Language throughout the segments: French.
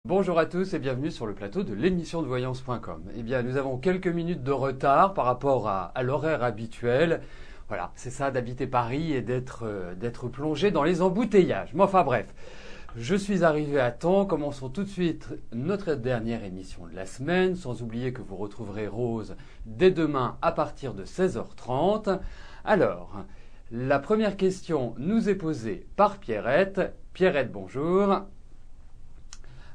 Bonjour à tous et bienvenue sur le plateau de l'émission de voyance.com. Eh bien, nous avons quelques minutes de retard par rapport à l'horaire habituel. Voilà, c'est ça d'habiter Paris et d'être plongé dans les embouteillages. Mais enfin bref, je suis arrivé à temps. Commençons tout de suite notre dernière émission de la semaine, sans oublier que vous retrouverez Rose dès demain à partir de 16h30. Alors, la première question nous est posée par Pierrette. Pierrette, bonjour.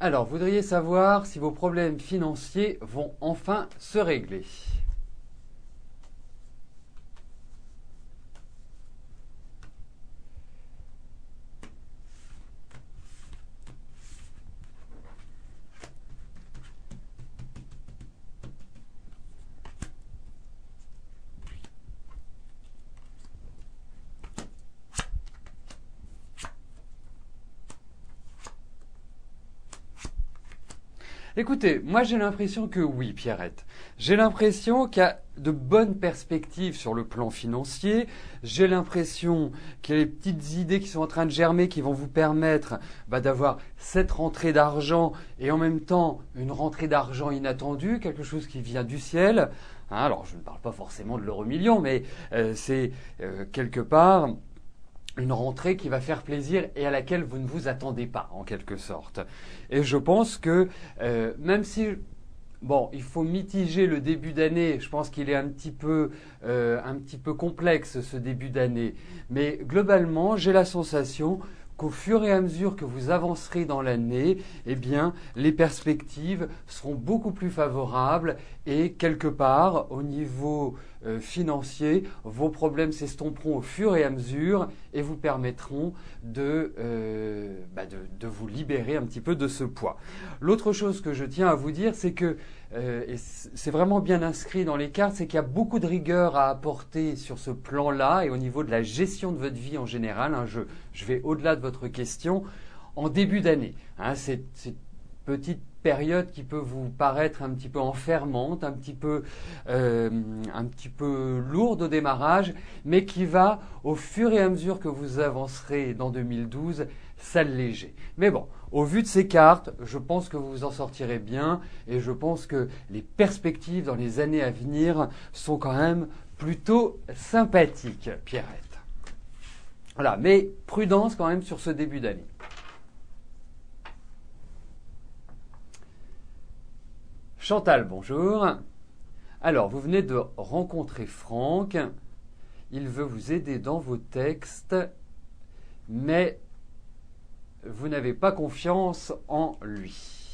Alors, vous voudriez savoir si vos problèmes financiers vont enfin se régler. Écoutez, moi j'ai l'impression que oui, Pierrette. J'ai l'impression qu'il y a de bonnes perspectives sur le plan financier. J'ai l'impression qu'il y a des petites idées qui sont en train de germer qui vont vous permettre d'avoir cette rentrée d'argent et en même temps une rentrée d'argent inattendue, quelque chose qui vient du ciel. Hein, alors je ne parle pas forcément de l'euro million, mais c'est quelque part une rentrée qui va faire plaisir et à laquelle vous ne vous attendez pas, en quelque sorte. Et je pense que même si bon, il faut mitiger le début d'année. Je pense qu'il est un petit peu complexe ce début d'année. Mais globalement, j'ai la sensation qu'au fur et à mesure que vous avancerez dans l'année, eh bien, les perspectives seront beaucoup plus favorables et quelque part, au niveau financier, vos problèmes s'estomperont au fur et à mesure et vous permettront de vous libérer un petit peu de ce poids. L'autre chose que je tiens à vous dire, c'est que et c'est vraiment bien inscrit dans les cartes, c'est qu'il y a beaucoup de rigueur à apporter sur ce plan-là et au niveau de la gestion de votre vie en général. Hein, je vais au-delà de votre question. En début d'année, hein, cette petite période qui peut vous paraître un petit peu enfermante, un petit peu lourde au démarrage, mais qui va, au fur et à mesure que vous avancerez dans 2012, s'alléger. Mais bon, au vu de ces cartes, je pense que vous vous en sortirez bien et je pense que les perspectives dans les années à venir sont quand même plutôt sympathiques, Pierrette. Voilà, mais prudence quand même sur ce début d'année. Chantal, bonjour. Alors, vous venez de rencontrer Franck. Il veut vous aider dans vos textes, mais vous n'avez pas confiance en lui.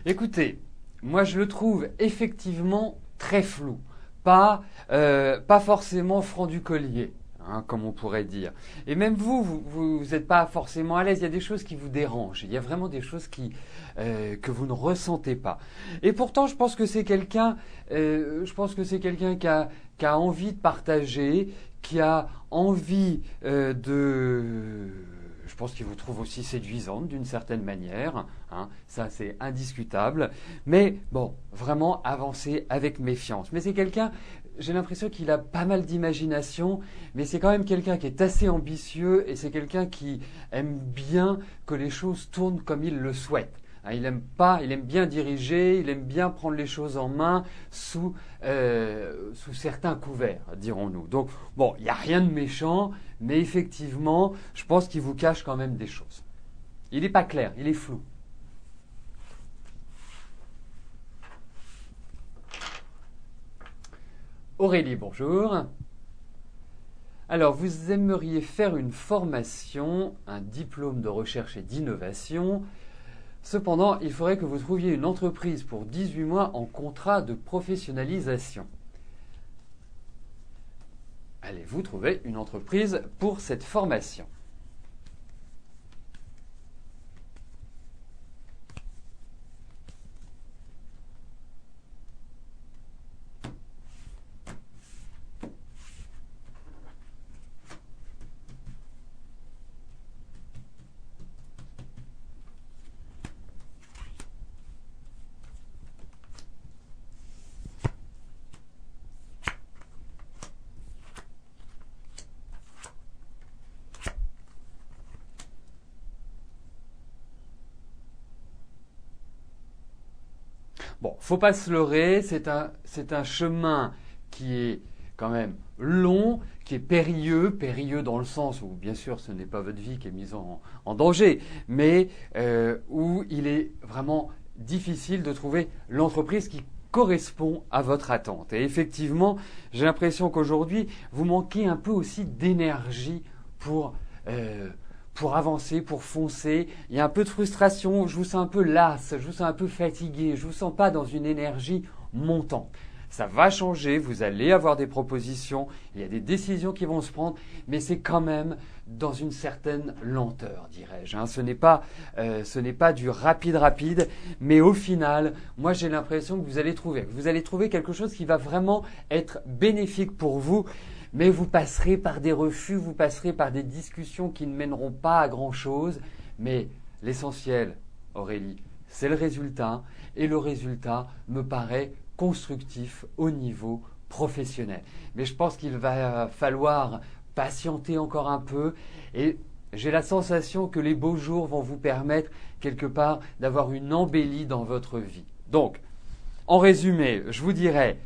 Écoutez, moi je le trouve effectivement très flou, pas forcément franc du collier, hein, comme on pourrait dire. Et même vous n'êtes pas forcément à l'aise. Il y a des choses qui vous dérangent. Il y a vraiment des choses que vous ne ressentez pas. Et pourtant, je pense que c'est quelqu'un qui a envie de partager, qui a envie je pense qu'il vous trouve aussi séduisante d'une certaine manière, hein, ça c'est indiscutable. Mais bon, vraiment avancer avec méfiance. Mais c'est quelqu'un, j'ai l'impression qu'il a pas mal d'imagination, mais c'est quand même quelqu'un qui est assez ambitieux et c'est quelqu'un qui aime bien que les choses tournent comme il le souhaite. Hein, il aime bien diriger, il aime bien prendre les choses en main sous certains couverts, dirons-nous. Donc, bon, il n'y a rien de méchant, mais effectivement, je pense qu'il vous cache quand même des choses. Il n'est pas clair, il est flou. Aurélie, bonjour. Alors, vous aimeriez faire une formation, un diplôme de recherche et d'innovation. Cependant, il faudrait que vous trouviez une entreprise pour 18 mois en contrat de professionnalisation. Allez-vous trouver une entreprise pour cette formation? Bon, faut pas se leurrer, c'est un chemin qui est quand même long, qui est périlleux dans le sens où, bien sûr, ce n'est pas votre vie qui est mise en danger, mais où il est vraiment difficile de trouver l'entreprise qui correspond à votre attente. Et effectivement, j'ai l'impression qu'aujourd'hui, vous manquez un peu aussi d'énergie pour avancer, pour foncer. Il y a un peu de frustration, je vous sens un peu lasse, je vous sens un peu fatigué, je vous sens pas dans une énergie montante. Ça va changer, vous allez avoir des propositions, il y a des décisions qui vont se prendre, mais c'est quand même dans une certaine lenteur, dirais-je. Ce n'est pas du rapide, mais au final, moi j'ai l'impression que vous allez trouver quelque chose qui va vraiment être bénéfique pour vous. Mais vous passerez par des refus, vous passerez par des discussions qui ne mèneront pas à grand-chose. Mais l'essentiel, Aurélie, c'est le résultat. Et le résultat me paraît constructif au niveau professionnel. Mais je pense qu'il va falloir patienter encore un peu. Et j'ai la sensation que les beaux jours vont vous permettre quelque part d'avoir une embellie dans votre vie. Donc, en résumé, je vous dirais,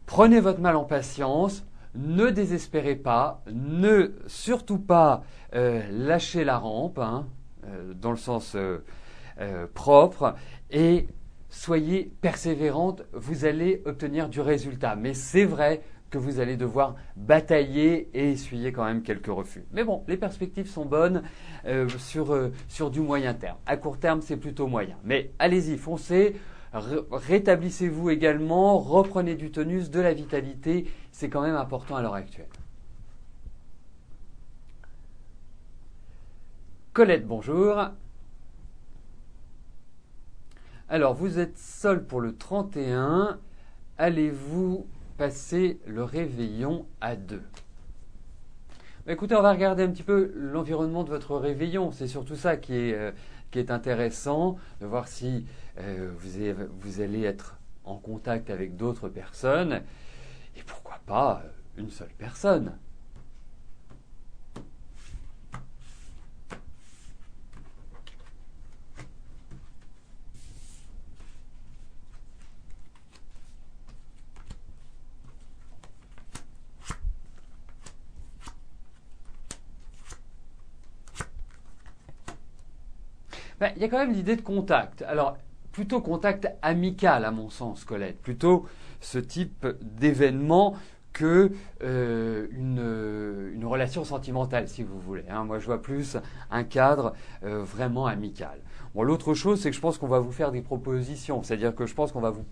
prenez votre mal en patience. Ne désespérez pas, ne surtout pas lâchez la rampe, dans le sens propre, et soyez persévérante, vous allez obtenir du résultat. Mais c'est vrai que vous allez devoir batailler et essuyer quand même quelques refus. Mais bon, les perspectives sont bonnes sur du moyen terme. À court terme, c'est plutôt moyen. Mais allez-y, foncez. Rétablissez-vous également, reprenez du tonus, de la vitalité, c'est quand même important à l'heure actuelle. Colette, bonjour. Alors, vous êtes seul pour le 31, allez-vous passer le réveillon à deux? Écoutez, on va regarder un petit peu l'environnement de votre réveillon, c'est surtout ça qui est intéressant, de voir si vous allez être en contact avec d'autres personnes, et pourquoi pas une seule personne. Il y a quand même l'idée de contact. Alors, plutôt contact amical à mon sens, Colette. Plutôt ce type d'événement que une relation sentimentale, si vous voulez. Moi, je vois plus un cadre vraiment amical. Bon, l'autre chose, c'est que je pense qu'on va vous faire des propositions. C'est-à-dire que je pense qu'on va vous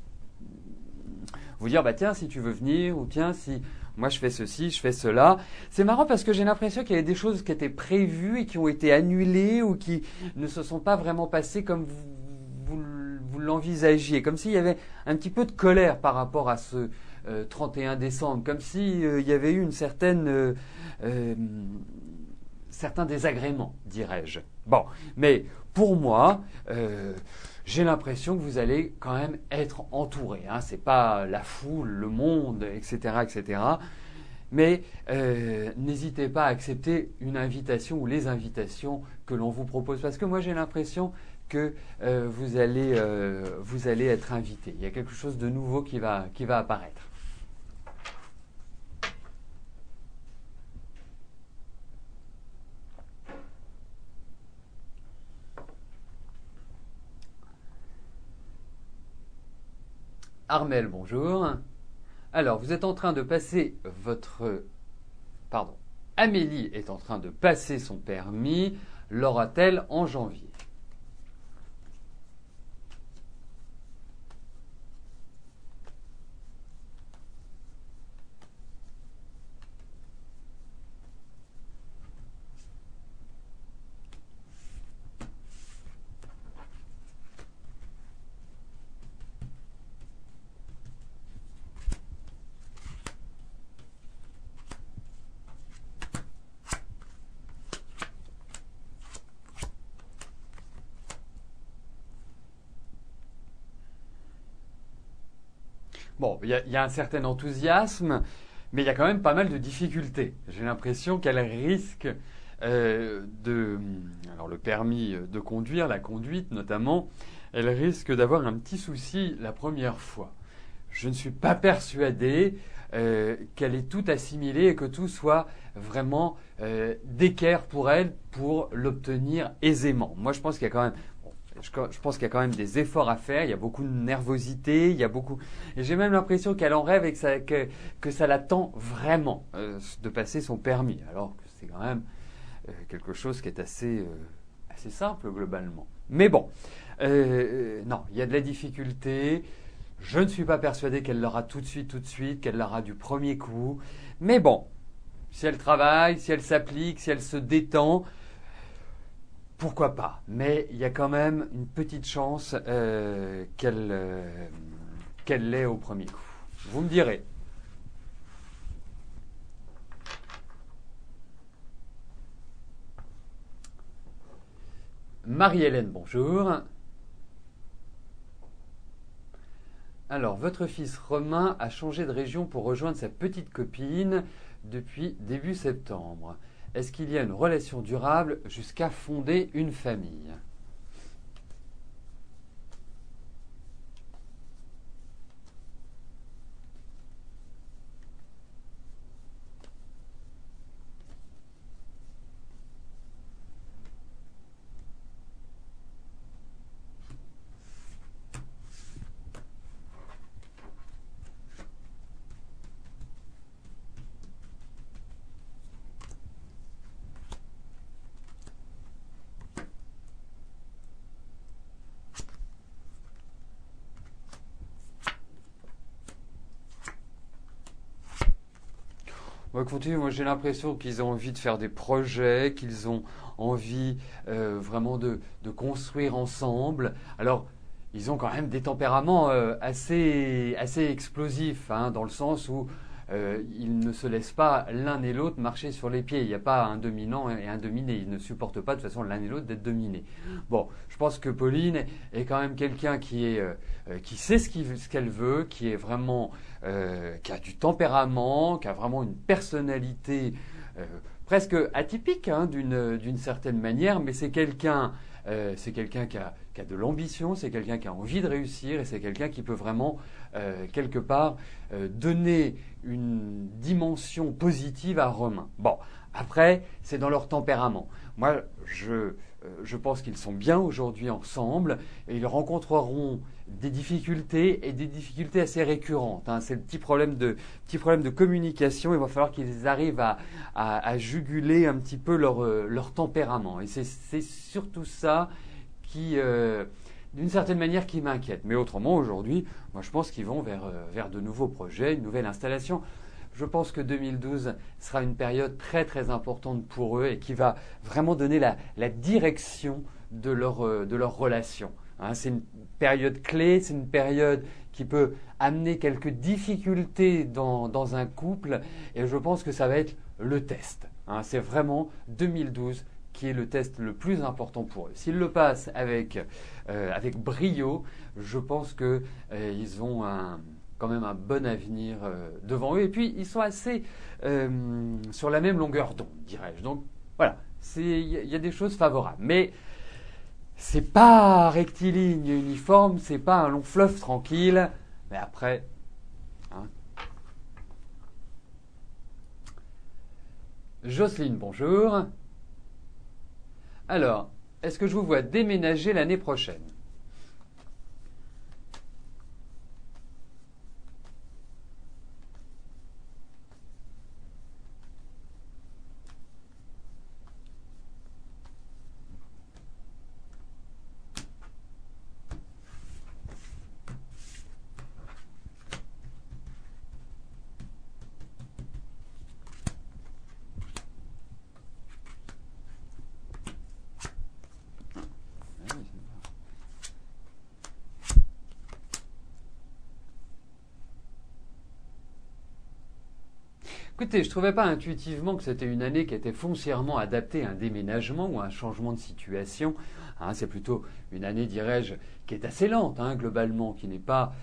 dire, tiens, si tu veux venir, ou tiens, si moi je fais ceci, je fais cela. C'est marrant parce que j'ai l'impression qu'il y avait des choses qui étaient prévues et qui ont été annulées ou qui ne se sont pas vraiment passées comme vous l'envisagiez. Comme s'il y avait un petit peu de colère par rapport à ce 31 décembre. Comme s'il y avait eu une certains désagréments, dirais-je. Bon, mais pour moi, j'ai l'impression que vous allez quand même être entouré. C'est pas la foule, le monde, etc. Mais n'hésitez pas à accepter une invitation ou les invitations que l'on vous propose. Parce que moi, j'ai l'impression que vous allez être invité. Il y a quelque chose de nouveau qui va apparaître. Armel, bonjour. Alors, vous êtes en train de passer Amélie est en train de passer son permis. L'aura-t-elle en janvier? Bon, il y a un certain enthousiasme, mais il y a quand même pas mal de difficultés. J'ai l'impression qu'elle risque alors le permis de conduire, la conduite notamment, elle risque d'avoir un petit souci la première fois. Je ne suis pas persuadé qu'elle ait tout assimilé et que tout soit vraiment d'équerre pour elle pour l'obtenir aisément. Moi, je pense qu'il y a quand même je pense qu'il y a quand même des efforts à faire, il y a beaucoup de nervosité, il y a beaucoup... Et j'ai même l'impression qu'elle en rêve et que ça l'attend vraiment de passer son permis. Alors que c'est quand même quelque chose qui est assez simple globalement. Mais bon, non, il y a de la difficulté. Je ne suis pas persuadé qu'elle l'aura tout de suite, qu'elle l'aura du premier coup. Mais bon, si elle travaille, si elle s'applique, si elle se détend, pourquoi pas. Mais il y a quand même une petite chance qu'elle l'ait au premier coup. Vous me direz. Marie-Hélène, bonjour. Alors, votre fils Romain a changé de région pour rejoindre sa petite copine depuis début septembre. Est-ce qu'il y a une relation durable jusqu'à fonder une famille ? On va continuer. Moi, j'ai l'impression qu'ils ont envie de faire des projets, qu'ils ont envie vraiment de construire ensemble. Alors, ils ont quand même des tempéraments assez explosifs, hein, dans le sens où ils ne se laissent pas l'un et l'autre marcher sur les pieds. Il n'y a pas un dominant et un dominé. Ils ne supportent pas de toute façon l'un et l'autre d'être dominés. Bon, je pense que Pauline est quand même quelqu'un qui sait ce qu'elle veut, qui est vraiment qui a du tempérament, qui a vraiment une personnalité presque atypique, hein, d'une certaine manière, mais c'est quelqu'un qui a de l'ambition, c'est quelqu'un qui a envie de réussir et c'est quelqu'un qui peut vraiment, quelque part, donner une dimension positive à Romain. Bon, après, c'est dans leur tempérament. Moi, je pense qu'ils sont bien aujourd'hui ensemble et ils rencontreront des difficultés et des difficultés assez récurrentes, hein. C'est le petit problème de communication. Il va falloir qu'ils arrivent à juguler un petit peu leur tempérament. Et c'est surtout ça qui, d'une certaine manière, qui m'inquiète. Mais autrement, aujourd'hui, moi je pense qu'ils vont vers de nouveaux projets, une nouvelle installation. Je pense que 2012 sera une période très très importante pour eux et qui va vraiment donner la direction de leur relation. Hein, c'est une période clé, c'est une période qui peut amener quelques difficultés dans un couple et je pense que ça va être le test. Hein, c'est vraiment 2012 qui est le test le plus important pour eux. S'ils le passent avec brio, je pense qu'ils ont quand même un bon avenir devant eux. Et puis, ils sont assez sur la même longueur d'onde, dirais-je. Donc, voilà, il y a des choses favorables. Mais c'est pas rectiligne et uniforme, c'est pas un long fleuve tranquille. Mais après, hein. Jocelyne, bonjour. Alors, est-ce que je vous vois déménager l'année prochaine ? Écoutez, je ne trouvais pas intuitivement que c'était une année qui était foncièrement adaptée à un déménagement ou à un changement de situation. Hein, c'est plutôt une année, dirais-je, qui est assez lente, hein, globalement, qui n'est pas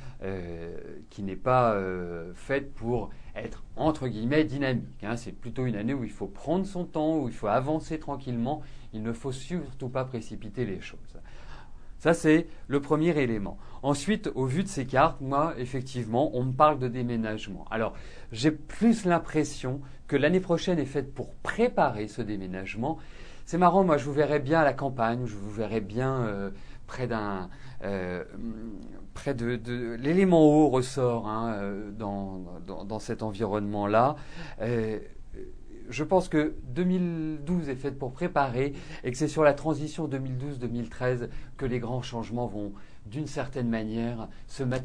faite pour être, entre guillemets, dynamique. Hein. C'est plutôt une année où il faut prendre son temps, où il faut avancer tranquillement. Il ne faut surtout pas précipiter les choses. Ça, c'est le premier élément. Ensuite, au vu de ces cartes, moi, effectivement, on me parle de déménagement. Alors, j'ai plus l'impression que l'année prochaine est faite pour préparer ce déménagement. C'est marrant, moi, je vous verrais bien à la campagne, je vous verrais bien près d'un, près de l'élément eau ressort hein, dans cet environnement-là. Je pense que 2012 est faite pour préparer et que c'est sur la transition 2012-2013 que les grands changements vont, d'une certaine manière, se matérialiser.